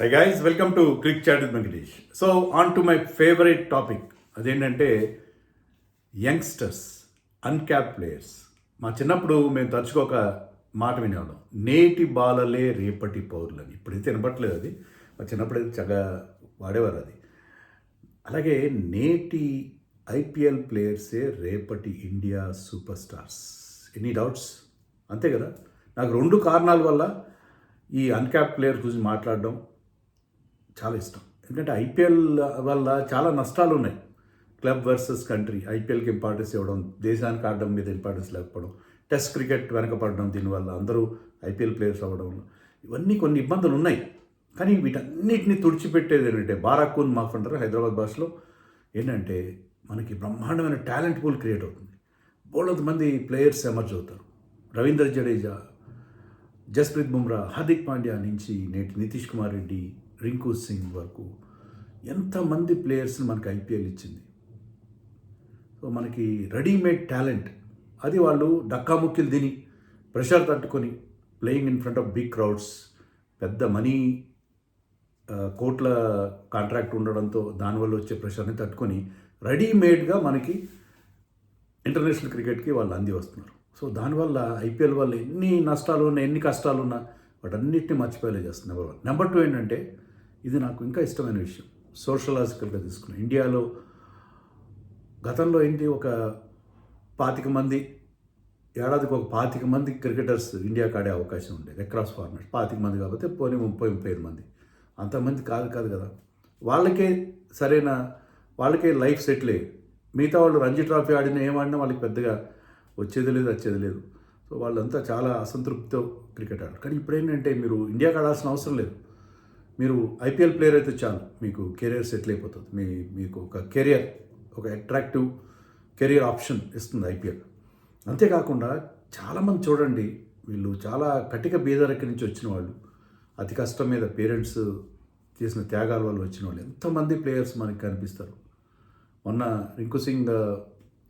Hi guys, welcome to Quick Chat with Venkatesh. So on to my favorite topic. అదేంటంటే youngsters, uncap players. మా చిన్నప్పుడు మేము తరచుగా ఒక మాట వినేవాళ్ళం, నేటి బాలలే రేపటి పౌరులని. ఇప్పుడైతే వినపట్లేదు అది, మా చిన్నప్పుడైతే చక్కగా వాడేవారు అది. అలాగే నేటి ఐపీఎల్ ప్లేయర్సే రేపటి India super stars. Any doubts? అంతే కదా. నాకు రెండు కారణాల వల్ల ఈ అన్క్యాప్ ప్లేయర్ గురించి మాట్లాడడం చాలా ఇష్టం. ఎందుకంటే ఐపీఎల్ వల్ల చాలా నష్టాలు ఉన్నాయి. క్లబ్ వర్సెస్ కంట్రీ, ఐపీఎల్కి ఇంపార్టెన్స్ ఇవ్వడం, దేశానికి ఆడడం మీద ఇంపార్టెన్స్ లేకపోవడం, టెస్ట్ క్రికెట్ వెనకపడడం, దీనివల్ల అందరూ ఐపీఎల్ ప్లేయర్స్ అవ్వడం, ఇవన్నీ కొన్ని ఇబ్బందులు ఉన్నాయి. కానీ వీటన్నిటిని తుడిచిపెట్టేది ఏంటంటే, బారాకూన్ మాఫ్ అంటారు హైదరాబాద్ భాషలో, ఏంటంటే మనకి బ్రహ్మాండమైన టాలెంట్ పూల్ క్రియేట్ అవుతుంది. బోలెడు మంది ప్లేయర్స్ ఎమర్జ్ అవుతారు. రవీంద్ర జడేజా, జస్ప్రీత్ బుమ్రా, హార్దిక్ పాండ్యా నుంచి నేటి నితీష్ కుమార్ రెడ్డి, రింకు సింగ్ వరకు ఎంతమంది ప్లేయర్స్ని మనకి ఐపీఎల్ ఇచ్చింది. సో మనకి రెడీమేడ్ టాలెంట్ అది. వాళ్ళు డక్కాముక్కిలు తిని ప్రెషర్ తట్టుకొని playing in front of big crowds, పెద్ద మనీ, కోట్ల కాంట్రాక్ట్ ఉండడంతో దానివల్ల వచ్చే ప్రెషర్ని తట్టుకొని రెడీమేడ్గా మనకి ఇంటర్నేషనల్ క్రికెట్కి వాళ్ళు అంది వస్తున్నారు. సో దానివల్ల ఐపీఎల్ వల్ల ఎన్ని నష్టాలు ఉన్నా, ఎన్ని కష్టాలు ఉన్నా వాటన్నిటిని మర్చిపోయేలా చేస్తుంది. నెంబర్ 1. నెంబర్ 2 ఏంటంటే, ఇది నాకు ఇంకా ఇష్టమైన విషయం, సోషలాజికల్గా తీసుకున్నాను. ఇండియాలో గతంలో ఏంటి, ఒక 25 మంది, ఏడాదికి ఒక 25 మంది క్రికెటర్స్ ఇండియాకి ఆడే అవకాశం ఉండేది అక్రాస్ ఫార్మాట్. 25 మంది కాకపోతే పోనీ 30-35 మంది, అంతమంది కాదు కదా. వాళ్ళకే సరైన, వాళ్ళకే లైఫ్ సెటిల్ అయ్యేది. మిగతా వాళ్ళు రంజీ ట్రోఫీ ఆడినా ఏమాడినా వాళ్ళకి పెద్దగా వచ్చేది లేదు, వచ్చేది లేదు. సో వాళ్ళంతా చాలా అసంతృప్తితో క్రికెట్ ఆడారు. కానీ ఇప్పుడు ఏంటంటే, మీరు ఇండియాకి ఆడాల్సిన అవసరం లేదు. మీరు ఐపీఎల్ ప్లేయర్ అయితే చాలు, మీకు కెరియర్ సెటిల్ అయిపోతుంది. మీకు ఒక కెరియర్, ఒక అట్రాక్టివ్ కెరియర్ ఆప్షన్ ఇస్తుంది ఐపీఎల్. అంతేకాకుండా చాలామంది చూడండి, వీళ్ళు చాలా కటిక బీదరిక నుంచి వచ్చిన వాళ్ళు, అతి కష్టం మీద పేరెంట్స్ చేసిన త్యాగాల వల్ల వచ్చిన వాళ్ళు ఎంతోమంది ప్లేయర్స్ మనకి కనిపిస్తారు. మొన్న రింకు సింగ్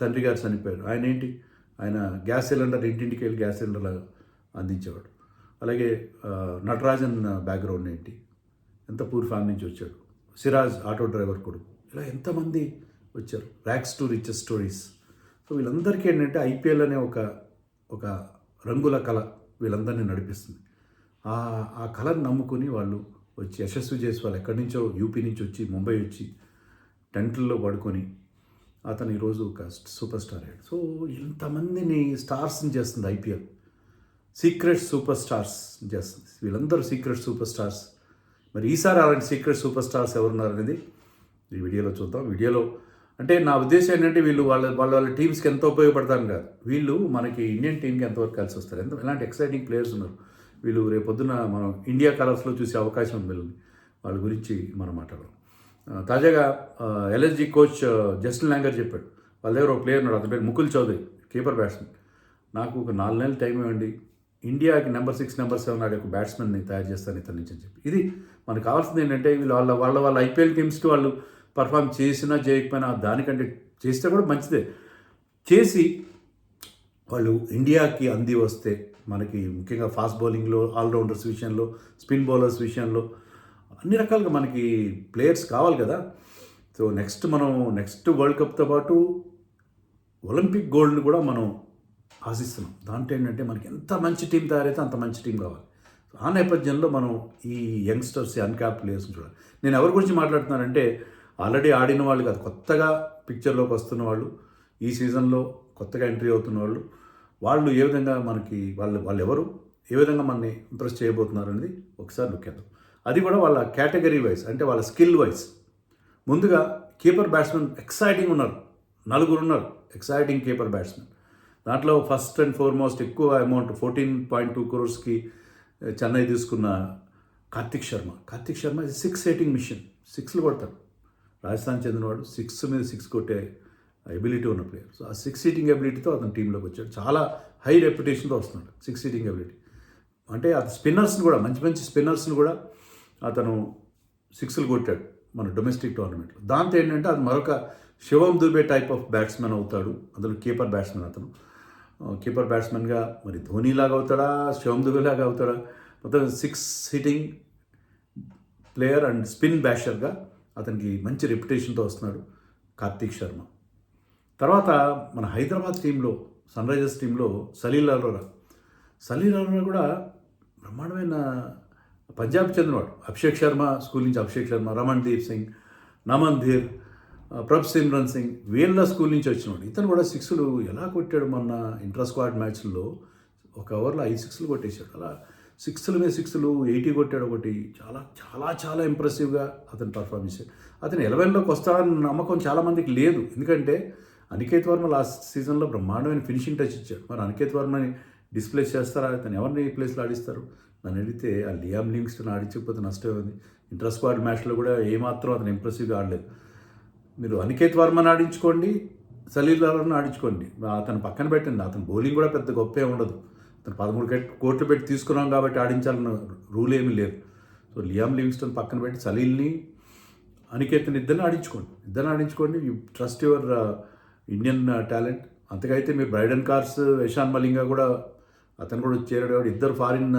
తండ్రి గారు చనిపోయారు. ఆయన ఏంటి, ఆయన గ్యాస్ సిలిండర్, ఇంటింటికి వెళ్ళి గ్యాస్ సిలిండర్ అందించేవాడు. అలాగే నటరాజన్ బ్యాక్గ్రౌండ్ ఏంటి, ఎంత పూర్ ఫ్యామిలీ నుంచి వచ్చాడు. సిరాజ్ ఆటో డ్రైవర్ కొడుకు. ఇలా ఎంతమంది వచ్చారు, racks to riches stories. So వీళ్ళందరికీ ఏంటంటే ఐపీఎల్ అనే ఒక రంగుల కళ వీళ్ళందరినీ నడిపిస్తుంది. ఆ కళను నమ్ముకుని వాళ్ళు వచ్చి యశస్వి జైస్వాల్ ఎక్కడి నుంచో యూపీ నుంచి వచ్చి ముంబై వచ్చి టెంట్లలో పడుకొని అతను ఈరోజు ఒక సూపర్ స్టార్ అయ్యాడు. సో ఇంతమందిని స్టార్స్ని చేస్తుంది ఐపీఎల్. సీక్రెట్ సూపర్ స్టార్స్ చేస్తుంది. వీళ్ళందరూ సీక్రెట్ సూపర్ స్టార్స్. మరి ఈసారి అలాంటి సీక్రెట్ సూపర్ స్టార్స్ ఎవరున్నారు అనేది ఈ వీడియోలో చూద్దాం. వీడియోలో అంటే నా ఉద్దేశం ఏంటంటే, వీళ్ళు వాళ్ళ టీమ్స్కి ఎంతో ఉపయోగపడతారు కాదు, వీళ్ళు మనకి ఇండియన్ టీంకి ఎంతవరకు కలిసి వస్తారు, ఎలాంటి ఎక్సైటింగ్ ప్లేయర్స్ ఉన్నారు. వీళ్ళు రేపొద్దున మనం ఇండియా కలర్స్లో చూసే అవకాశం ఉంది వీళ్ళని. వాళ్ళ గురించి మనం మాట్లాడదాం. తాజాగా ఎల్ఎస్జీ కోచ్ జస్టిన్ ల్యాంగర్ చెప్పాడు, వాళ్ళ దగ్గర ఒక ప్లేయర్ ఉన్నాడు, అతని పేరు ముకుల్ చౌదరి, కీపర్ బ్యాట్స్మెన్. నాకు ఒక 4 నెలలు టైం ఇవ్వండి, ఇండియాకి నెంబర్ 6, నెంబర్ 7 ఆడే ఒక బ్యాట్స్మెన్ని తయారు చేస్తాను ఇతని నుంచి అని చెప్పి. ఇది మనకు కావాల్సింది ఏంటంటే, వీళ్ళు వాళ్ళ ఐపీఎల్ టీమ్స్కి వాళ్ళు పర్ఫామ్ చేసినా చేయకపోయినా, దానికంటే చేస్తే కూడా మంచిదే, చేసి వాళ్ళు ఇండియాకి అంది వస్తే, మనకి ముఖ్యంగా ఫాస్ట్ బౌలింగ్లో, ఆల్రౌండర్స్ విషయంలో, స్పిన్ బౌలర్స్ విషయంలో అన్ని రకాలుగా మనకి ప్లేయర్స్ కావాలి కదా. సో నెక్స్ట్ వరల్డ్ కప్తో పాటు ఒలింపిక్ గోల్డ్ని కూడా మనం ఆశిస్తున్నాం. దాంట్లో ఏంటంటే, మనకి ఎంత మంచి టీం తయారైతే అంత మంచి టీం కావాలి. ఆ నేపథ్యంలో మనం ఈ యంగ్స్టర్స్, అన్క్యాప్ ప్లేయర్స్ని చూడాలి. నేను ఎవరి గురించి మాట్లాడుతున్నానంటే, ఆల్రెడీ ఆడిన వాళ్ళు కాదు, కొత్తగా పిక్చర్లోకి వస్తున్న వాళ్ళు, ఈ సీజన్లో కొత్తగా ఎంట్రీ అవుతున్న వాళ్ళు ఏ విధంగా మనకి వాళ్ళు ఎవరు, ఏ విధంగా మనని ఇంప్రెస్ చేయబోతున్నారు అనేది ఒకసారి లుక్ చేద్దాం. అది కూడా వాళ్ళ కేటగిరీ వైజ్, అంటే వాళ్ళ స్కిల్ వైజ్. ముందుగా కీపర్ బ్యాట్స్మెన్ ఎక్సైటింగ్ ఉన్నారు, 4 ఉన్నారు ఎక్సైటింగ్ కీపర్ బ్యాట్స్మెన్. దాంట్లో ఫస్ట్ అండ్ ఫార్మోస్ట్ ఎక్కువ అమౌంట్ 14.2 crores చెన్నై తీసుకున్న కార్తిక్ శర్మ ఇది 6 హిట్టింగ్ మిషన్, 6లు కొడతాడు. రాజస్థాన్ చెందినవాడు, 6 మీద 6 కొట్టే ఎబిలిటీ ఉన్న ప్లేయర్. సో ఆ 6 హిట్టింగ్ ఎబిలిటీతో అతను టీంలోకి వచ్చాడు. చాలా హై రెప్యుటేషన్తో వస్తున్నాడు 6 హిట్టింగ్ ఎబిలిటీ. అంటే అతను స్పిన్నర్స్ని కూడా, మంచి స్పిన్నర్స్ని కూడా అతను 6లు కొట్టాడు మన డొమెస్టిక్ టోర్నమెంట్లో. దాంతో ఏంటంటే, అది మరొక శివం దుబే టైప్ ఆఫ్ బ్యాట్స్మెన్ అవుతాడు. అందులో కీపర్ బ్యాట్స్మెన్ అతను. కీపర్ బ్యాట్స్మెన్గా మరి ధోనీలాగా అవుతాడా, శివం దుబేలాగా అవుతాడా, మొత్తం 6 హిట్టింగ్ ప్లేయర్ అండ్ స్పిన్ బ్యాషర్గా అతనికి మంచి రెప్యుటేషన్తో వస్తున్నాడు కార్తీక్ శర్మ. తర్వాత మన హైదరాబాద్ టీంలో, సన్ రైజర్స్ టీంలో సలీల్ అరోరా కూడా బ్రహ్మాండమైన పంజాబ్ చెందినవాడు. అభిషేక్ శర్మ స్కూల్ నుంచి అభిషేక్ శర్మ, రమణ్ దీప్ సింగ్, నమన్ ధీర్, ప్రభ్ సిమ్రన్ సింగ్ వీళ్ళ స్కూల్ నుంచి వచ్చినవాడు. ఇతను కూడా సిక్స్లు ఎలా కొట్టాడు మొన్న ఇంటర్ స్క్వాడ్ మ్యాచ్ల్లో, ఒక ఓవర్లో 5 సిక్స్లు కొట్టేశాడు. అలా సిక్స్ల మీద సిక్స్లు 80 కొట్టాడు ఒకటి. చాలా చాలా చాలా ఇంప్రెసివ్గా అతను పర్ఫామ్ చేశాడు. అతను 11లోకి వస్తాడన్న నమ్మకం చాలామందికి లేదు, ఎందుకంటే అనికేత్ వర్మ లాస్ట్ సీజన్లో బ్రహ్మాండమైన ఫినిషింగ్ టచ్ ఇచ్చాడు. మరి అనికేత్ వర్మని డిస్ప్లేస్ చేస్తారా, అతను ఎవరిని ప్లేస్లో ఆడిస్తారు? నన్ను అడిగితే ఆ లియామ్ లివింగ్స్టన్ ఆడించకపోతే నష్టమే ఉంది. ఇంటర్ స్క్వాడ్ మ్యాచ్లో కూడా ఏమాత్రం అతను ఇంప్రెసివ్గా ఆడలేదు. మీరు అనికేత్ వర్మని ఆడించుకోండి, సలీల్ అరోరాని ఆడించుకోండి, అతను పక్కన పెట్టండి. అతను బౌలింగ్ కూడా పెద్ద గొప్పే ఉండదు. అతను 13 కోట్లు పెట్టి తీసుకున్నాం కాబట్టి ఆడించాలన్న రూల్ ఏమీ లేదు. సో లియామ్ లివింగ్స్టన్ పక్కన పెట్టి సలీల్ని, అనికేత్ని ఇద్దరిని ఆడించుకోండి. You trust your Indian talent. అంతకైతే మీరు బ్రైడన్ కార్స్, యశాన్ మలింగా కూడా అతను కూడా చేరాడు కాబట్టి ఇద్దరు ఫారిన్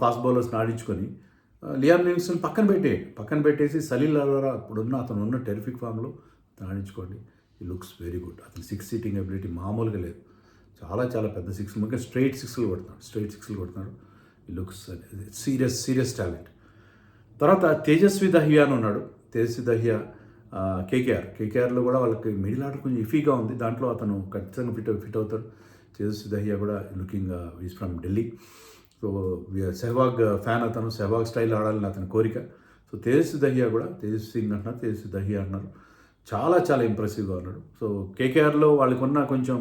ఫాస్ట్ బౌలర్స్ని ఆడించుకొని లియామ్ లివింగ్స్టన్ పక్కన పెట్టేసి సలీల్ అరోరా అతను ఉన్న టెరిఫిక్ ఫామ్లో అతను ఆడించుకోండి. ఈ లుక్స్ వెరీ గుడ్. అతను 6 సీటింగ్ అబిలిటీ మామూలుగా లేదు. చాలా చాలా పెద్ద సిక్స్లు, ముఖ్యంగా స్ట్రైట్ సిక్స్లు కొడుతున్నాడు. ఈ లుక్స్ సీరియస్ టాలెంట్. తర్వాత తేజస్వి దహియా అని ఉన్నాడు. తేజస్వి దహియా కేకేఆర్లో కూడా వాళ్ళకి మిడిల్ ఆర్డర్ కొంచెం ఇఫీగా ఉంది. దాంట్లో అతను ఖచ్చితంగా ఫిట్ అవుతాడు. తేజస్వి దహియా కూడా looking is from Delhi. So Sehwag fan అతను, సెహ్వాగ్ స్టైల్ ఆడాలని అతని కోరిక. సో తేజస్వి సింగ్ అంటున్నారు, తేజస్వి దహియా అంటున్నారు. చాలా చాలా ఇంప్రెసివ్గా ఉన్నాడు. సో కేకేఆర్లో వాళ్ళకున్న కొంచెం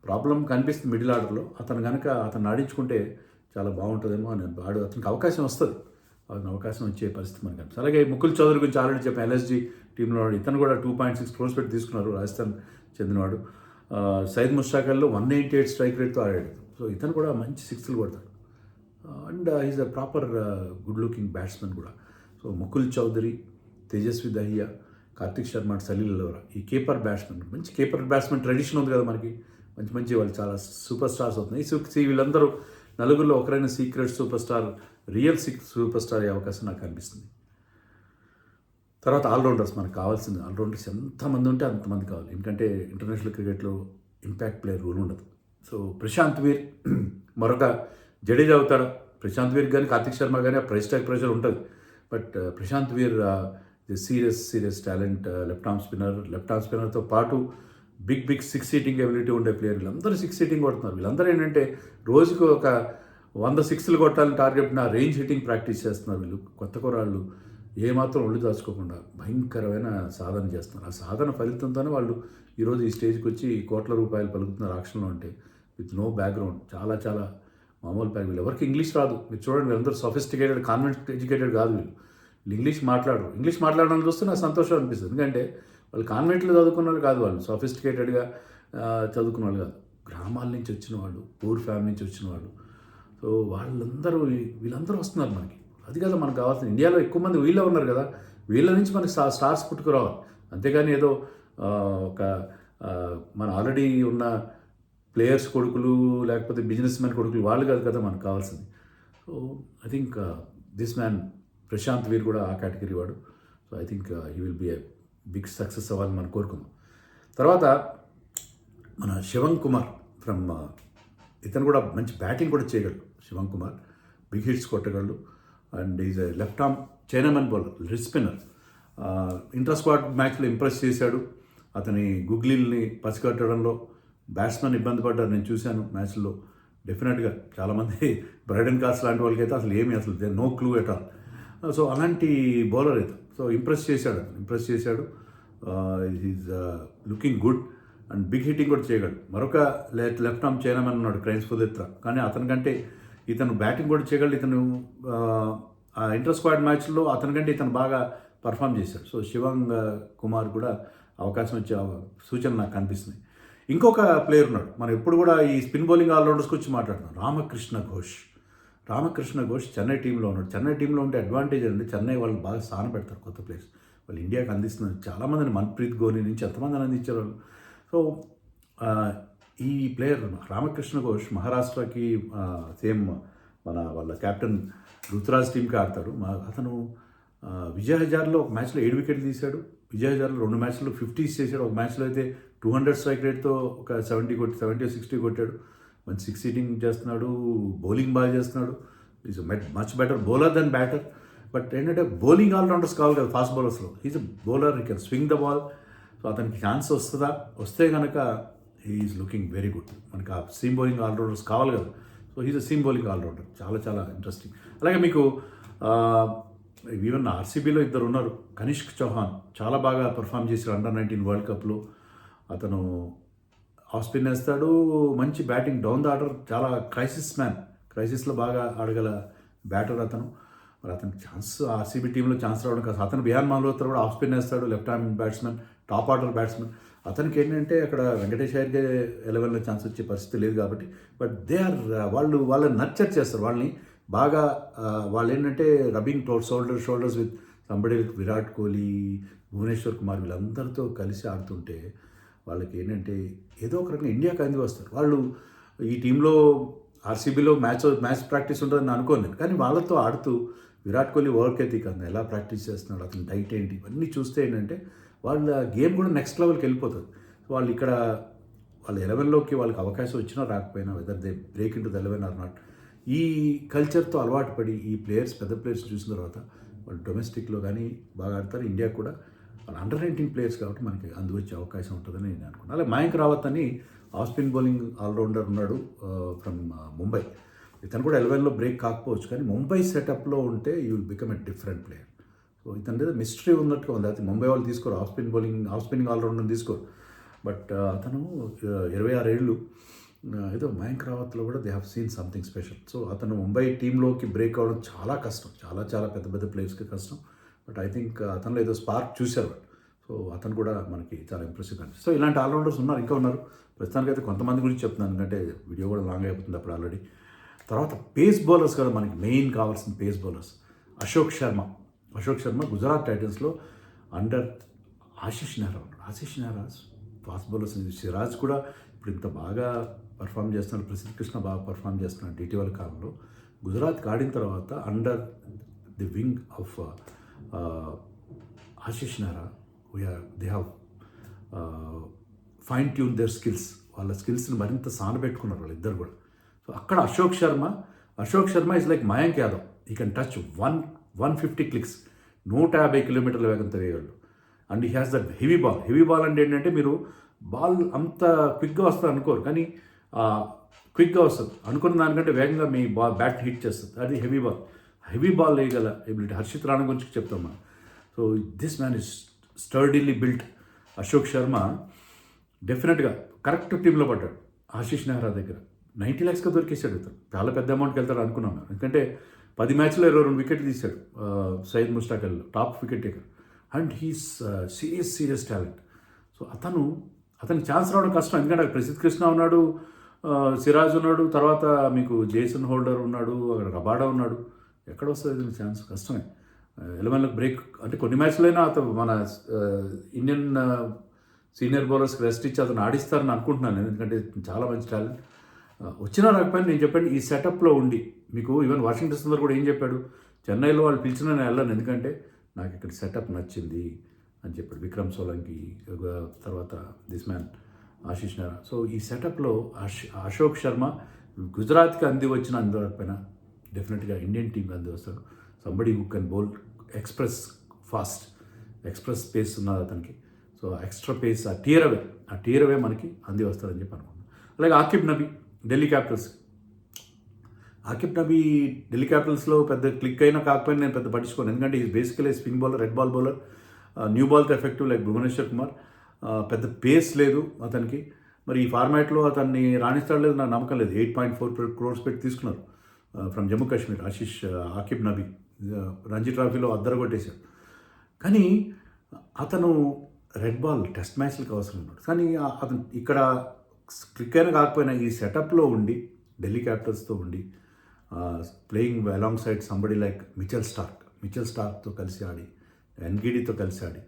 ప్రాబ్లం కనిపిస్తుంది మిడిల్ ఆర్డర్లో. అతను ఆడించుకుంటే చాలా బాగుంటుందేమో అని అతనికి అవకాశం వస్తుంది. అవకాశం వచ్చే పరిస్థితి మనకు కనిపిస్తుంది. అలాగే ముకుల్ చౌదరి గురించి ఆల్రెడీ చెప్పాను, LSG టీంలో ఇతను కూడా 2.6 crores పెట్టి తీసుకున్నారు, రాజస్థాన్ చెందినవాడు. సైద్ ముష్తాకల్లో 198 స్ట్రైక్ రేట్తో ఆడాడు. సో ఇతను కూడా మంచి సిక్స్లు కొడతాడు and is a proper good looking batsmen కూడా. సో ముకుల్ చౌదరి, తేజస్వి దహియా, కార్తిక్ శర్మ, సలీల్ అరోరా ఈ మంచి కేపర్ బ్యాట్స్మెన్ ట్రెడిషన్ ఉంది కదా మనకి. మంచి వాళ్ళు చాలా సూపర్ స్టార్స్ అవుతున్నాయి. వీళ్ళందరూ నలుగురిలో ఒకరైన secret super star, real super star అయ్యే అవకాశం నాకు అనిపిస్తుంది. తర్వాత ఆల్రౌండర్స్ మనకు కావాల్సింది. ఆల్రౌండర్స్ ఎంతమంది ఉంటే అంతమంది కావాలి, ఎందుకంటే ఇంటర్నేషనల్ క్రికెట్లో ఇంపాక్ట్ ప్లేయర్ రూల్ ఉండదు. సో ప్రశాంత్ వీర్ మరొక జడేజా అవుతాడా? ప్రశాంత్ వీర్ కానీ కార్తిక్ శర్మ కానీ ఆ ప్రెషర్ ఉంటుంది. But Prashant Veer serious talent, left arm స్పిన్నర్తో పాటు బిగ్ 6 సీటింగ్ ఎబిలిటీ ఉండే ప్లేయర్. వీళ్ళందరూ 6 సీటింగ్ కొడుతున్నారు. వీళ్ళందరూ ఏంటంటే రోజుకు ఒక 100 సిక్స్లు కొట్టాలని టార్గెట్ నా రేంజ్ హిట్టింగ్ ప్రాక్టీస్ చేస్తున్నారు. వీళ్ళు కొత్త కుర్రాళ్ళు ఏమాత్రం ఒళ్ళు దాచుకోకుండా భయంకరమైన సాధన చేస్తున్నారు. ఆ సాధన ఫలితంతోనే వాళ్ళు ఈరోజు ఈ స్టేజ్కి వచ్చి కోట్ల రూపాయలు పలుకుతున్నారు ఆక్షన్లో. అంటే విత్ నో బ్యాక్గ్రౌండ్, చాలా చాలా మామూలు ప్యాక్. వీళ్ళు ఎవరికి ఇంగ్లీష్ రాదు. మీరు చూడండి, వీళ్ళందరూ సొఫిస్టికేటెడ్, కాన్వెంట్ ఎడ్యుకేటెడ్ కాదు. వీళ్ళు ఇంగ్లీష్ మాట్లాడడం చూస్తే నాకు సంతోషం అనిపిస్తుంది. ఎందుకంటే వాళ్ళు కాన్వెంట్లో చదువుకున్న వాళ్ళు కాదు, వాళ్ళు సొఫిస్టికేటెడ్గా చదువుకున్న వాళ్ళు కాదు. గ్రామాల నుంచి వచ్చిన వాళ్ళు, పూర్ ఫ్యామిలీ నుంచి వచ్చిన వాళ్ళు. సో వీళ్ళందరూ వస్తున్నారు మనకి. అది కదా మనకు కావాల్సింది. ఇండియాలో ఎక్కువ మంది వీళ్ళే ఉన్నారు కదా, వీళ్ళ నుంచి మనకి స్టార్స్ పుట్టుకురావాలి. అంతేగాని ఏదో ఒక మన ఆల్రెడీ ఉన్న ప్లేయర్స్ కొడుకులు లేకపోతే బిజినెస్ మ్యాన్ కొడుకులు వాళ్ళు కాదు కదా మనకు కావాల్సింది. So I think this man Prashant Veer కూడా ఆ కేటగిరీ వాడు. So I think he will be a big success అవ్వాలని మనం కోరుకుందాం. తర్వాత మన శివంగ్ కుమార్ ఫ్రమ్ ఇతను కూడా మంచి బ్యాటింగ్ కూడా చేయగలడు. శివంగ్ కుమార్ బిగ్ హిట్స్ కొట్టగలడు and is a left arm chinaman bowler, wrist spinner. Inter squad మ్యాచ్లో ఇంప్రెస్ చేశాడు. అతని గుగ్లీల్ని పసిగట్టడంలో బ్యాట్స్మెన్ ఇబ్బంది పడ్డారు, నేను చూశాను మ్యాచ్లో. డెఫినెట్గా చాలామంది బ్రైడన్ కార్స్ లాంటి వాళ్ళకైతే అసలు they no clue at all. So అలాంటి బౌలర్ అయితే సో ఇంప్రెస్ చేశాడు. Is looking good and big hitting కూడా చేయగలడు. మరొక లెఫ్ట్ ఆర్మ్ చైనామన్ ఉన్నాడు, క్రైన్స్ పుదెత్ర, కానీ అతనికంటే ఇతను బ్యాటింగ్ కూడా చేయగలడు. ఇతను ఆ ఇంటర్ స్క్వాడ్ మ్యాచ్లో అతనికంటే ఇతను బాగా పర్ఫామ్ చేశాడు. సో శివంగ్ కుమార్ కూడా అవకాశం వచ్చే సూచన నాకు కనిపిస్తుంది. ఇంకొక ప్లేయర్ ఉన్నాడు, మనం ఎప్పుడు కూడా ఈ స్పిన్ బౌలింగ్ ఆల్రౌండర్స్కి వచ్చి మాట్లాడుతున్నాం, రామకృష్ణ ఘోష్ చెన్నై టీంలో ఉన్నాడు. చెన్నై టీంలో ఉంటే అడ్వాంటేజ్ అండి, చెన్నై వాళ్ళు బాగా స్థాన పెడతారు కొత్త ప్లేయర్స్. వాళ్ళు ఇండియాకి అందిస్తున్నారు చాలామందిని, మన్ప్రీత్ గోని నుంచి ఎంతమందిని అందించారు వాళ్ళు. సో ఈ ప్లేయర్ రామకృష్ణ ఘోష్ మహారాష్ట్రకి సేమ్ వాళ్ళ కెప్టెన్ రుతురాజ్ టీంకి ఆడతాడు. అతను విజయ్ హజార్లో ఒక మ్యాచ్లో 7 వికెట్లు తీశాడు. విజయ్ హజార్లో 2 మ్యాచ్లో 50s చేశాడు. ఒక మ్యాచ్లో అయితే 200 స్ట్రైక్ రేట్తో ఒక 70 కొట్టాడు. మంచి 6 హీటింగ్ చేస్తున్నాడు, బౌలింగ్ బాగా చేస్తున్నాడు. Is much better bowler than batter. But ఏంటంటే బౌలింగ్ ఆల్రౌండర్స్ కావాలి కదా ఫాస్ట్ బౌలర్స్లో. Is a bowler, he can swing the ball. So అతనికి ఛాన్స్ వస్తుందా, వస్తే కనుక ఈజ్ లుకింగ్ వెరీ గుడ్. మనకి ఆ సీమ్ బౌలింగ్ ఆల్రౌండర్స్ కావాలి కదా. So is a seam bowling allrounder. చాలా చాలా ఇంట్రెస్టింగ్. అలాగే మీకు ఈవెన్ ఆర్సీబీలో ఇద్దరు ఉన్నారు. కనిష్క్ చౌహాన్ చాలా బాగా పర్ఫామ్ చేశారు అండర్-19 వరల్డ్ కప్లో. అతను ఆఫ్ స్పిన్ వేస్తాడు, మంచి బ్యాటింగ్, డౌన్ ద ఆర్డర్, చాలా క్రైసిస్లో బాగా ఆడగల బ్యాటర్ అతను. మరి అతనికి ఛాన్స్ ఆర్సీబీ టీంలో ఛాన్స్ రావడం కాదు. అతను బిహాన్ మల్హోత్రా కూడా ఆఫ్ స్పిన్ వేస్తాడు, left hand batsmen, top order batsmen. అతనికి ఏంటంటే అక్కడ వెంకటేష్ అయ్యర్కే 11లో ఛాన్స్ వచ్చే పరిస్థితి లేదు కాబట్టి. బట్ దే ఆర్ వాళ్ళని నర్చర్ చేస్తారు, వాళ్ళని బాగా. వాళ్ళు ఏంటంటే rubbing shoulders with somebody Virat Kohli, Bhuvneshwar Kumar వీళ్ళందరితో కలిసి ఆడుతుంటే వాళ్ళకి ఏంటంటే ఏదో ఒక రకంగా ఇండియాకి అంది వస్తారు. వాళ్ళు ఈ టీంలో ఆర్సీబీలో మ్యాచ్ ప్రాక్టీస్ ఉంటుందని అనుకోను నేను, కానీ వాళ్ళతో ఆడుతూ విరాట్ కోహ్లీ వర్క్ ఎథిక్ అంది, ఎలా ప్రాక్టీస్ చేస్తున్నాడు, అతని డైట్ ఏంటి, ఇవన్నీ చూస్తే ఏంటంటే వాళ్ళ గేమ్ కూడా నెక్స్ట్ లెవెల్కి వెళ్ళిపోతుంది. వాళ్ళు ఇక్కడ వాళ్ళ 11లోకి వాళ్ళకి అవకాశం వచ్చినా రాకపోయినా, whether they break in to the 11 or not, ఈ కల్చర్తో అలవాటు పడి ఈ పెద్ద ప్లేయర్స్ చూసిన తర్వాత వాళ్ళు డొమెస్టిక్లో కానీ బాగా ఆడతారు. ఇండియా కూడా వాళ్ళు అండర్-19 ప్లేయర్స్ కాబట్టి మనకి అందువచ్చే అవకాశం ఉంటుందని నేను అనుకున్నాను. అలాగే మయాంక్ రావత్ అని ఆఫ్ స్పిన్ బౌలింగ్ ఆల్రౌండర్ ఉన్నాడు ఫ్రమ్ ముంబై. ఇతను కూడా 11లో బ్రేక్ కాకపోవచ్చు, కానీ ముంబై సెటప్లో ఉంటే you will become a different player. So ఇతని మీద మిస్టరీ ఉన్నట్టుగా ఉంది. అయితే ముంబై వాళ్ళు తీసుకోరు ఆఫ్ స్పిన్నింగ్ ఆల్రౌండర్ తీసుకోరు. బట్ అతను 26 ఏళ్ళు. ఏదో మయాంక్ రావత్లో కూడా they have seen something special. So అతను ముంబై టీంలోకి బ్రేక్ అవ్వడం చాలా కష్టం, చాలా పెద్ద ప్లేయర్స్కి కష్టం. బట్ ఐ థింక్ అతనిలో ఏదో స్పార్క్ చూశారు. సో అతను కూడా మనకి చాలా ఇంప్రెసివ్ అనిపిస్తుంది. సో ఇలాంటి ఆల్రౌండర్స్ ఇంకా ఉన్నారు. ప్రస్తుతానికైతే కొంతమంది గురించి చెప్తున్నాను, ఎందుకంటే వీడియో కూడా లాంగ్ అయిపోతుంది అప్పుడు ఆల్రెడీ. తర్వాత పేస్ బౌలర్స్ కదా మనకి మెయిన్ కావాల్సిన పేస్ బౌలర్స్. అశోక్ శర్మ గుజరాత్ టైటన్స్లో under Ashish Nehra fast bowlers. Siraj కూడా ఇప్పుడు ఇంత బాగా పర్ఫామ్ చేస్తున్నాడు, ప్రసిద్ధ్ కృష్ణ బాగా పర్ఫామ్ చేస్తున్నాడు ఇటీవల కాలంలో. గుజరాత్కి ఆడిన తర్వాత under the wing of Ashish Nehra they have fine tune their skills. వాళ్ళ స్కిల్స్ని మరింత సానబెట్టుకున్నారు వాళ్ళిద్దరు కూడా. సో అక్కడ Ashok Sharma is like Mayank Yadav. He can touch 150 clicks, 150 కిలోమీటర్ల వేగంతో వేయగలడు. And he has that heavy ball అంటే ఏంటంటే మీరు బాల్ అంత క్విక్గా వస్తుంది అనుకోరు, కానీ క్విక్గా వస్తుంది, అనుకున్న దానికంటే వేగంగా మీ బ్యాట్ హిట్ చేస్తుంది. అది హెవీ బాల్ వేయగల ఎబిలిటీ. హర్షిత్ రాణా గురించి చెప్తాం మనం. So this man is sturdily built. Ashok Sharma డెఫినెట్గా కరెక్ట్ టీంలో పడ్డాడు ఆశిష్ నెహ్రా దగ్గర. 90 lakhsగా దొరికేసాడు. ఇతను చాలా పెద్ద అమౌంట్కి వెళ్తాడు అనుకున్నాం మేము, ఎందుకంటే 10 మ్యాచ్లో 22 వికెట్లు తీశాడు. సయ్యద్ ముష్టాక్ అలీలో top wicket taker. And he's serious talent. So అతనికి ఛాన్స్ రావడం కష్టం, ఎందుకంటే ప్రసిద్ధ్ కృష్ణ ఉన్నాడు, సిరాజ్ ఉన్నాడు, తర్వాత మీకు జేసన్ హోల్డర్ ఉన్నాడు, అక్కడ రబాడా ఉన్నాడు. ఎక్కడ వస్తుంది ఇది ఛాన్స్? కష్టమే. 11లోకి బ్రేక్ అంటే కొన్ని మ్యాచ్లైనా అతను మన ఇండియన్ సీనియర్ బౌలర్స్కి రెస్ట్ ఇచ్చి అతను ఆడిస్తారని అనుకుంటున్నాను నేను, ఎందుకంటే చాలా మంచి టాలెంట్. వచ్చినా రాకపోయినా నేను చెప్పండి ఈ సెటప్లో ఉండి, మీకు ఈవెన్ వాషింగ్టన్ సుందర్ కూడా ఏం చెప్పాడు, చెన్నైలో వాళ్ళు పిలిచినా నేను వెళ్ళాను, ఎందుకంటే నాకు ఇక్కడ సెటప్ నచ్చింది అని చెప్పాడు. విక్రమ్ సోలంకి, తర్వాత this man Ashish Nehra. So ఈ సెటప్లో అశోక్ శర్మ గుజరాత్కి అందిరాకపోయినా డెఫినెట్గా ఇండియన్ టీంకి అంది వస్తాడు. Somebody who can bowl express face ఉన్నది అతనికి. సో ఎక్స్ట్రా పేస్, ఆ టీర్ అవే మనకి అంది వస్తారని చెప్పి అనుకున్నాను. అలాగే ఆకిబ్ నబీ ఢిల్లీ క్యాపిటల్స్లో పెద్ద క్లిక్ అయినా కాకపోయినా నేను పెద్ద పట్టించుకోను, ఎందుకంటే is basically spin bowler, red ball bowler, new బాల్తో ఎఫెక్టివ్ లైక్ భువనేశ్వర్ కుమార్. పెద్ద పేస్ లేదు అతనికి. మరి ఈ ఫార్మాట్లో అతన్ని రాణిస్తాడు లేదు నాకు నమ్మకం లేదు. 8.4 crores పెట్టి తీసుకున్నారు ఫ్రమ్ జమ్మూ కాశ్మీర్ ఆకిబ్ నబీ. రంజీ ట్రోఫీలో అద్దరు కొట్టేశాడు. కానీ అతను రెడ్ బాల్ టెస్ట్ మ్యాచ్లకు అవసరం ఉన్నాడు, కానీ అతను ఇక్కడ క్లిక్ అయినా కాకపోయినా ఈ సెటప్లో ఉండి ఢిల్లీ క్యాపిటల్స్తో ఉండి playing alongside somebody like Mitchell స్టార్క్తో కలిసి ఆడి, ఎన్గిడితో కలిసి ఆడి,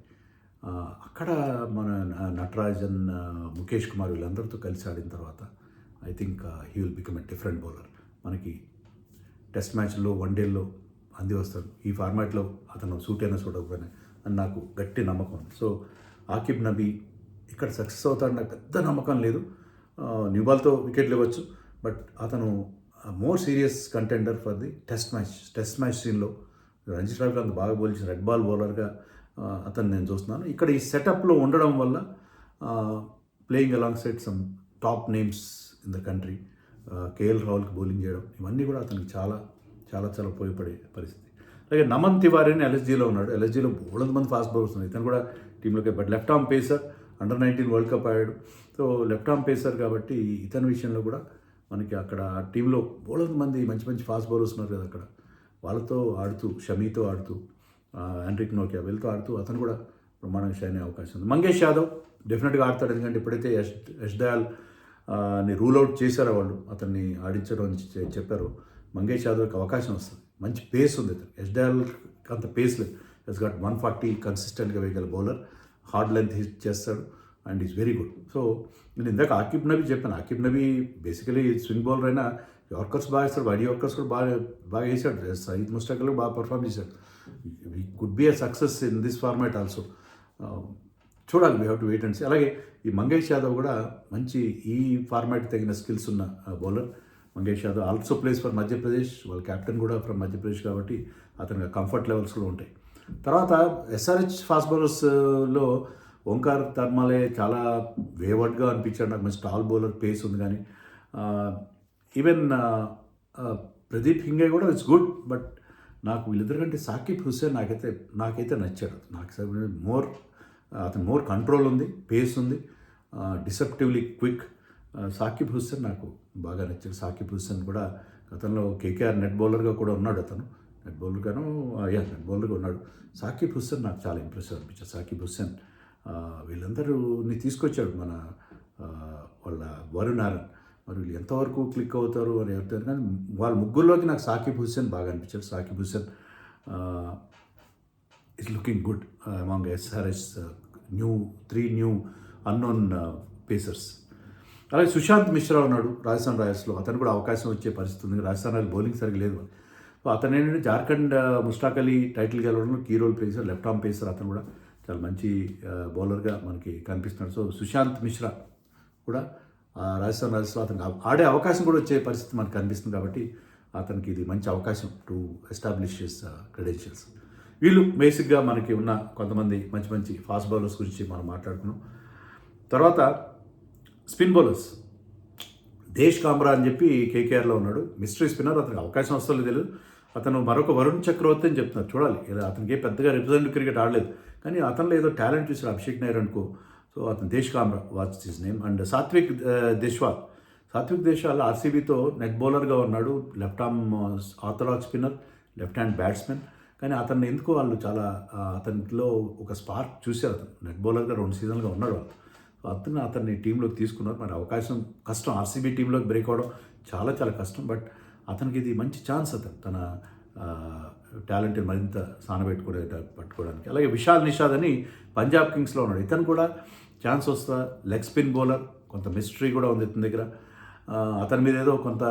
అక్కడ మన నటరాజన్, ముఖేష్ కుమార్ వీళ్ళందరితో కలిసి ఆడిన తర్వాత I think he will become a different bowler. మనకి టెస్ట్ మ్యాచ్లో, వన్డేల్లో అంది వస్తాడు. ఈ ఫార్మాట్లో అతను సూట్ అయినా చూడకపోయినా అని నాకు గట్టి నమ్మకం ఉంది. సో ఆకిబ్ నబీ ఇక్కడ సక్సెస్ అవుతాడని నాకు పెద్ద నమ్మకం లేదు. న్యూ బాల్తో వికెట్లు ఇవ్వచ్చు, బట్ అతను more serious contender for the test match సీన్లో రంజీ ట్రాఫీలో అంత బాగా బౌలింగ్ రెడ్ బాల్ బౌలర్గా అతను నేను చూస్తున్నాను. ఇక్కడ ఈ సెటప్లో ఉండడం వల్ల playing alongside some top names in the country, KL రాహుల్కి బౌలింగ్ చేయడం, ఇవన్నీ కూడా అతనికి చాలా చాలా చాలా ఉపయోగపడే పరిస్థితి. అలాగే నమన్ తివారీ అని ఎల్ఎస్జీలో ఉన్నాడు. ఎల్ఎస్జీలో బోలెడు మంది ఫాస్ట్ బౌలర్స్ ఉన్నాయి. ఇతను కూడా టీంలోకి, but left arm pacer, under nineteen world cup ఆడాడు. సో లెఫ్ట్ ఆర్మ్ పేసర్ కాబట్టి ఇతని విషయంలో కూడా మనకి అక్కడ టీంలో బోలెడు మంది మంచి మంచి ఫాస్ట్ బౌలర్స్ ఉన్నారు కదా అక్కడ. వాళ్ళతో ఆడుతూ, షమీతో ఆడుతూ, ఆండ్రిక్ నోకియా వీళ్ళతో ఆడుతూ అతను కూడా బ్రహ్మాండంగా షైన్ అయ్యే అవకాశం ఉంది. మంగేష్ యాదవ్ డెఫినెట్గా ఆడతాడు, ఎందుకంటే ఎప్పుడైతే యష్ దయాల్ ని రూల్ అవుట్ చేశారో వాళ్ళు, అతన్ని ఆడించడం అని చెప్పారు, మంగేష్ యాదవ్కి అవకాశం వస్తుంది. మంచి పేస్ ఉంది అతను. యష్ దయాల్ అంత పేస్ లేదు. హెస్ గాట్ 140 కన్సిస్టెంట్గా వేయగల బౌలర్, హార్డ్ లెంత్ హిట్ చేస్తాడు and is very good. So నేను ఇందాక ఆకిబ్ నబీ చెప్పాను. Aaqib Nabi basically swing bowler అయినా యార్కర్స్ బాగా వేస్తాడు, వైడ్ యార్కర్స్ కూడా బాగా వేసాడు. సయీద్ ముస్టాక్లో బాగా పర్ఫామ్ చేశాడు. We could be a success in this format also. చూడాలి, we have to wait and see. అలాగే ఈ మంగేష్ యాదవ్ కూడా మంచి ఈ ఫార్మాట్ తగిన స్కిల్స్ ఉన్న bowler. Mangesh Yadav also place for Madhya Pradesh, వాళ్ళ కెప్టెన్ కూడా ఫ్రమ్ మధ్యప్రదేశ్ కాబట్టి అతనికి కంఫర్ట్ లెవెల్స్ కూడా ఉంటాయి. తర్వాత ఎస్ఆర్హెచ్ ఫాస్ట్ బౌలర్స్లో ఓంకార్ తర్మాలే చాలా వేవర్డ్గా అనిపించాడు నాకు. మంచి టాల్ బౌలర్, పేస్ ఉంది. కానీ ఈవెన్ ప్రదీప్ హింగే కూడా ఇట్స్ గుడ్, బట్ నాకు వీళ్ళిద్దరికంటే సాకిబ్ హుస్సేన్ నాకైతే నచ్చాడు. నాకు అతను మోర్ కంట్రోల్ ఉంది, పేస్ ఉంది, డిసెప్టివ్లీ క్విక్. సాకిబ్ హుస్సేన్ నాకు బాగా నచ్చాడు. సాకిబ్ హుస్సేన్ కూడా గతంలో కేకేఆర్ నెట్ బౌలర్గా కూడా ఉన్నాడు. అతను నెట్ బౌలర్గా ఉన్నాడు. సాకిబ్ హుస్సేన్ నాకు చాలా ఇంప్రెసివ్ అనిపించాడు. సాకిబ్ హుస్సేన్ వీళ్ళందరూని తీసుకొచ్చాడు మన వాళ్ళ వరుణ్ నారాయణ్. మరి వీళ్ళు ఎంతవరకు క్లిక్ అవుతారు అని చెప్తారు, కానీ వాళ్ళ ముగ్గురులోకి నాకు సాకిబ్ హుస్సేన్ బాగా అనిపించాడు. Sakib Hussain is looking good among SRS three new unknown pacers. అలాగే సుశాంత్ మిశ్రా ఉన్నాడు రాజస్థాన్ రాయల్స్లో. అతను కూడా అవకాశం వచ్చే పరిస్థితి ఉంది. రాజస్థాన్ రాయల్స్ బౌలింగ్ సరిగ్గా లేదు. సో అతను ఏంటంటే జార్ఖండ్ ముష్టాక్ అలీ టైటిల్ గెలవడంలో key role pacer, left arm pacer. అతను కూడా చాలా మంచి బౌలర్గా మనకి కనిపిస్తున్నాడు. సో సుశాంత్ మిశ్రా కూడా రాజస్థాన్ రాయల్స్లో అతనికి ఆడే అవకాశం కూడా వచ్చే పరిస్థితి మనకు కనిపిస్తుంది. కాబట్టి అతనికి ఇది మంచి అవకాశం టు ఎస్టాబ్లిష్ హిస్ క్రెడెన్షియల్స్. వీళ్ళు బేసిక్గా మనకి ఉన్న కొంతమంది మంచి మంచి ఫాస్ట్ బౌలర్స్ గురించి మనం మాట్లాడుకున్నాం. తర్వాత స్పిన్ బౌలర్స్, దేశ్ కామ్రా అని చెప్పి కేకేఆర్లో ఉన్నాడు. Mystery spinner. అతనికి అవకాశం వస్తుందో తెలియదు. అతను మరొక వరుణ్ చక్రవర్తి అని చెప్తున్నారు. చూడాలి, అతనికి పెద్దగా రిప్రజెంటేటివ్ క్రికెట్ ఆడలేదు, కానీ అతనిలో ఏదో టాలెంట్ చూసాడు అభిషేక్ నాయర్ అనుకో. సో అతను Desh Kamra watch his name. And Satvik Deswal ఆర్సీబీతో నెట్ బౌలర్గా ఉన్నాడు. Left arm orthodox spinner, left hand batsmen. కానీ అతన్ని ఎందుకో వాళ్ళు చాలా అతనిలో ఒక స్పార్క్ చూశారు. అతను నెట్ బౌలర్గా 2 సీజన్లుగా ఉన్నాడు వాళ్ళు. అతన్ని టీంలోకి తీసుకున్నారు. మరి అవకాశం కష్టం, ఆర్సీబీ టీంలోకి బ్రేక్ అవ్వడం చాలా చాలా కష్టం. బట్ అతనికి ఇది మంచి ఛాన్స్, అతను తన టాలెంట్ మరింత పట్టుకోవడానికి. అలాగే విశాల్ నిషాద్ అని పంజాబ్ కింగ్స్లో ఉన్నాడు. ఇతను కూడా ఛాన్స్ వస్తా, లెగ్ స్పిన్ బౌలర్, కొంత మిస్టరీ కూడా ఉంది ఇతని దగ్గర. అతని మీద ఏదో కొంత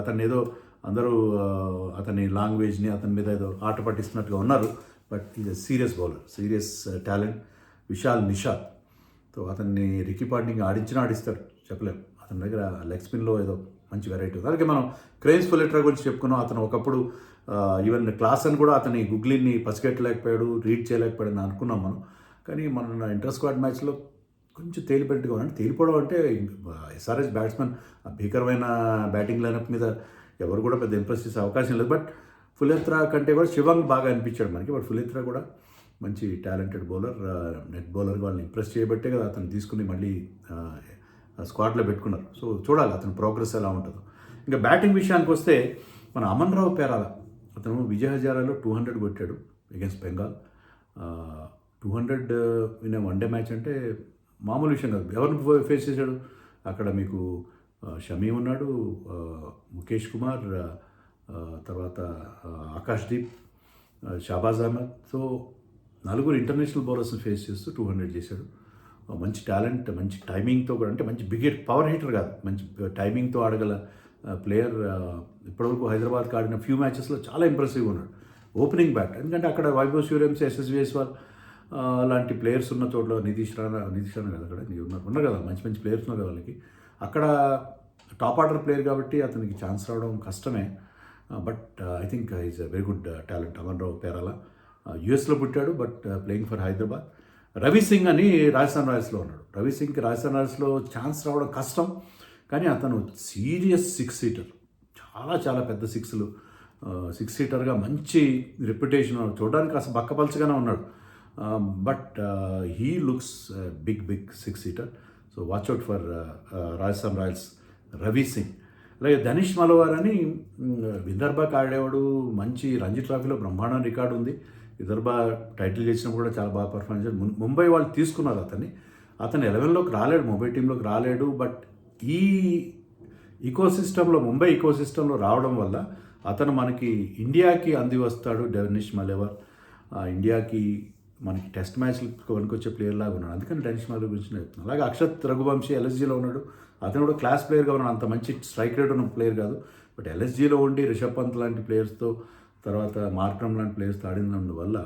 అతన్ని ఏదో అందరూ అతని లాంగ్వేజ్ని అతని మీద ఏదో ఆట పట్టిస్తున్నట్టుగా ఉన్నారు. But is a serious bowler, serious talent Vishal Nishad. So అతన్ని రికీ పాంటింగ్ ఆడిస్తాడు, చెప్పలేము. అతని దగ్గర లెగ్ స్పిన్లో ఏదో మంచి వెరైటీ ఉంది. అలాగే మనం క్రేజ్ ఫుల్లెట్రా గురించి చెప్పుకున్నాం. అతను ఒకప్పుడు ఈవెన్ క్లాస్ అని కూడా అతని గుగ్లీని పసిగట్టలేకపోయాడు, రీడ్ చేయలేకపోయాడు అని అనుకున్నాం మనం. కానీ మన ఇంటర్ స్క్వాడ్ మ్యాచ్లో కొంచెం తేలిపెట్టుగా ఉన్నాడు. తేలిపోవడం అంటే ఎస్ఆర్హెచ్ బ్యాట్స్మెన్ భీకరమైన బ్యాటింగ్ లైనప్ మీద ఎవరు కూడా పెద్ద ఇంప్రెస్ చేసే అవకాశం లేదు. బట్ ఫులెత్రా కంటే కూడా శివంగ్ బాగా అనిపించాడు మనకి. బట్ ఫులెత్రా కూడా మంచి టాలెంటెడ్ బౌలర్, నెట్ బౌలర్గా వాళ్ళని ఇంప్రెస్ చేయబట్టే కదా అతను తీసుకుని మళ్ళీ స్క్వాడ్లో పెట్టుకున్నారు. సో చూడాలి అతని ప్రోగ్రెస్ ఎలా ఉంటుందో. ఇంకా బ్యాటింగ్ విషయానికి వస్తే మన అమన్ రావు పేరాల, అతను విజయ్ హజారాలో 200 కొట్టాడు against Bengal. 200 in one day match అంటే మామూలు విషయం కాదు. ఎవరిని ఫేస్ చేశాడు అక్కడ? మీకు షమీ ఉన్నాడు, ముఖేష్ కుమార్, తర్వాత ఆకాష్దీప్, షాబాజ్ అహ్మద్. సో 4 ఇంటర్నేషనల్ బౌలర్స్ని ఫేస్ చేస్తూ 200 చేశాడు. మంచి టాలెంట్, మంచి టైమింగ్తో కూడా, అంటే మంచి బిగ్ హిట్, పవర్ హిటర్ కాదు, మంచి టైమింగ్తో ఆడగల ప్లేయర్ ఇప్పటివరకు హైదరాబాద్కి ఆడిన ఫ్యూ మ్యాచెస్లో చాలా ఇంప్రెసివ్గా ఉన్నాడు ఓపెనింగ్ బ్యాట్. ఎందుకంటే అక్కడ వైభవ్ సూర్యవంశీ, SSVSవాల్ లాంటి ప్లేయర్స్ ఉన్న చోట్ల నితీష్ రాణా కదా అక్కడ ఉన్నారు కదా, మంచి మంచి ప్లేయర్స్ ఉన్నారు కదా వాళ్ళకి. అక్కడ టాప్ ఆర్డర్ ప్లేయర్ కాబట్టి అతనికి ఛాన్స్ రావడం కష్టమే. But I think is a very good talent. Aman Rao Perala యూఎస్లో పుట్టాడు, but playing for Hyderabad. Ravi Singh అని రాజస్థాన్ రాయల్స్లో ఉన్నాడు. రవి సింగ్కి రాజస్థాన్ రాయల్స్లో ఛాన్స్ రావడం కష్టం, కానీ అతను సీరియస్ 6 సీటర్, చాలా చాలా పెద్ద 6 సీటర్గా మంచి రెప్యుటేషన్, చూడడానికి కాస్త బక్కపలచగానే ఉన్నాడు. But he looks big 6 seater. So watch out for Rajasthan Royals Ravi Singh. అలాగే ధనిష్ మల్వార్ అని విదర్భకి ఆడేవాడు, మంచి రంజీ ట్రోఫీలో బ్రహ్మాండం రికార్డు ఉంది. విదర్భ టైటిల్ గెలిచినప్పుడు కూడా చాలా బాగా పర్ఫార్మెన్స్ చేశాడు. ముంబై వాళ్ళు తీసుకున్నారు అతన్ని. అతను 11లోకి రాలేడు, ముంబై టీంలోకి రాలేడు. బట్ ఈ ముంబై ఈకోసిస్టంలో రావడం వల్ల అతను మనకి ఇండియాకి అంది వస్తాడు. ధనిష్ మల్వార్ ఇండియాకి మనకి టెస్ట్ మ్యాచ్లు కొనుకొచ్చే ప్లేయర్ లాగా ఉన్నాడు. అందుకని ధనిష్ మల్వార్ గురించి చెప్తున్నాను. అలాగే అక్షత్ రఘువంశీ LSGలో ఉన్నాడు. అతను కూడా క్లాస్ ప్లేయర్గా ఉన్నాడు. అంత మంచి స్ట్రైక్ రేట్ ఉన్న ప్లేయర్ కాదు, బట్ LSGలో ఉండి రిషబ్ పంత్ లాంటి ప్లేయర్స్తో, తర్వాత మార్క్రమ్ లాంటి ప్లేయర్స్తో ఆడినందువల్ల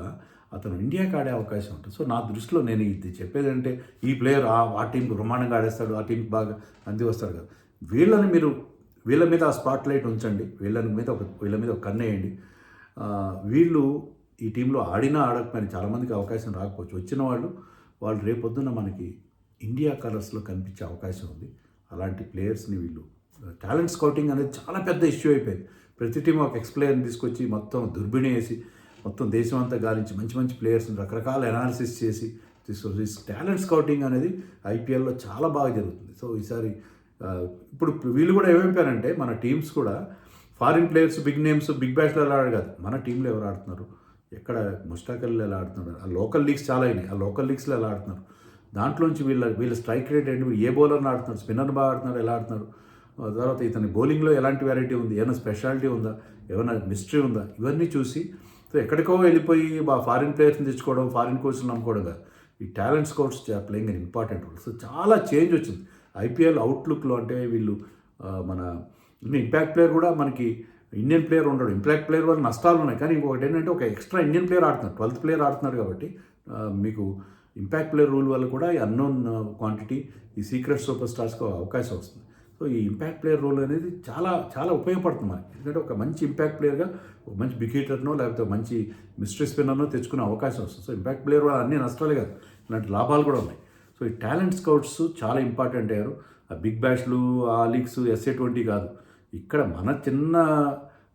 అతను ఇండియాకి ఆడే అవకాశం ఉంటుంది. సో నా దృష్టిలో నేను ఇది చెప్పేది అంటే, ఈ ప్లేయర్ ఆ టీంకి బ్రహ్మాండంగా ఆడేస్తాడు, ఆ టీంకి బాగా అంది వస్తాడు కదా, వీళ్ళ మీద ఆ స్పాట్ లైట్ ఉంచండి, వీళ్ళ మీద ఒక కన్నేయండి. వీళ్ళు ఈ టీంలో ఆడినా ఆడకపోయినా చాలామందికి అవకాశం రాకపోవచ్చు. వచ్చిన వాళ్ళు రేపొద్దున మనకి ఇండియా కలర్స్లో కనిపించే అవకాశం ఉంది. అలాంటి ప్లేయర్స్ని వీళ్ళు టాలెంట్ స్కౌటింగ్ అనేది చాలా పెద్ద ఇష్యూ అయిపోయింది. ప్రతి టీం ఒక ఎక్స్ప్లేయర్ని తీసుకొచ్చి మొత్తం దుర్బిణి వేసి మొత్తం దేశం అంతా గాలించి మంచి మంచి ప్లేయర్స్ని రకరకాల అనాలిసిస్ చేసి తీసుకొచ్చి టాలెంట్ స్కౌటింగ్ అనేది IPLలో చాలా బాగా జరుగుతుంది. సో ఈసారి ఇప్పుడు వీళ్ళు కూడా ఏమైపోయారంటే, మన టీమ్స్ కూడా foreign players, big names, big బ్యాష్లో ఎలా ఆడారు కాదు, మన టీంలో ఎవరు ఆడుతున్నారు, ఎక్కడ ముస్టాకల్లో ఎలా ఆడుతున్నారు, ఆ లోకల్ లీగ్స్ చాలా అయినాయి, ఆ లోకల్ లీగ్స్లో ఎలా ఆడుతున్నారు, దాంట్లోంచి వీళ్ళ స్ట్రైక్ రేట్ ఏంటి, ఏ బౌలర్ని ఆడుతున్నారు, స్పిన్నర్ బాగా ఆడుతున్నారు, ఎలా ఆడుతున్నారు, తర్వాత ఇతని బౌలింగ్లో ఎలాంటి వెరైటీ ఉంది, ఏమైనా స్పెషాలిటీ ఉందా, ఏమైనా మిస్టరీ ఉందా, ఇవన్నీ చూసి సో ఎక్కడికో వెళ్ళిపోయి ఫారిన్ ప్లేయర్స్ని తెచ్చుకోవడం, ఫారిన్ కోచ్ని నమ్ముకోవడం కాదు, ఈ talent scouts playing an important role. So చాలా చేంజ్ వచ్చింది IPL అవుట్లుక్లో. అంటే వీళ్ళు మన ఇంపాక్ట్ ప్లేయర్ కూడా మనకి ఇండియన్ ప్లేయర్ ఉండడు. ఇంపాక్ట్ ప్లేయర్ వల్ల నష్టాలు ఉన్నాయి, కానీ ఇంకొకటి ఏంటంటే ఒక ఎక్స్ట్రా ఇండియన్ ప్లేయర్ ఆడుతున్నారు, 12th ప్లేయర్ ఆడుతున్నారు కాబట్టి మీకు ఇంపాక్ట్ ప్లేయర్ రూల్ వల్ల కూడా ఈ అన్నోన్ క్వాంటిటీ, ఈ సీక్రెట్ సూపర్ స్టార్స్కి అవకాశం వస్తుంది. సో ఈ ఇంపాక్ట్ ప్లేయర్ రోల్ అనేది చాలా చాలా ఉపయోగపడుతుంది మనకి. ఎందుకంటే ఒక మంచి ఇంపాక్ట్ ప్లేయర్గా ఒక మంచి బిగ్ హిటర్నో లేకపోతే మంచి మిస్టరీ స్పిన్నర్నో తెచ్చుకునే అవకాశం వస్తుంది. సో ఇంపాక్ట్ ప్లేయర్ వల్ల అన్ని నష్టాలే కాదు, ఇలాంటి లాభాలు కూడా ఉన్నాయి. సో ఈ టాలెంట్ స్కౌట్స్ చాలా ఇంపార్టెంట్ అయ్యారు. ఆ బిగ్ బ్యాష్లు, ఆ లీగ్స్, SA20 కాదు, ఇక్కడ మన చిన్న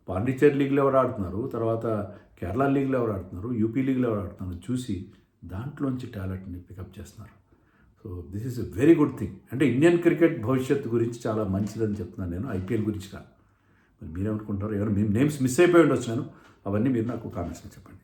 పాండిచేరి లీగ్లో ఎవరు ఆడుతున్నారు, తర్వాత కేరళ లీగ్లో ఎవరు ఆడుతున్నారు, UP లీగ్లో ఎవరు ఆడుతున్నారు చూసి దాంట్లోంచి టాలెంట్ని పికప్ చేస్తున్నారు. So this is a very good thing. అంటే ఇండియన్ క్రికెట్ భవిష్యత్తు గురించి చాలా మంచిదని చెప్తున్నాను నేను, IPL గురించి కాదు. మరి మీరేమనుకుంటారు? ఏమైనా మీ నేమ్స్ మిస్ అయిపోయి ఉండొచ్చు, అవన్నీ మీరు నాకు కామెంట్స్లో చెప్పండి.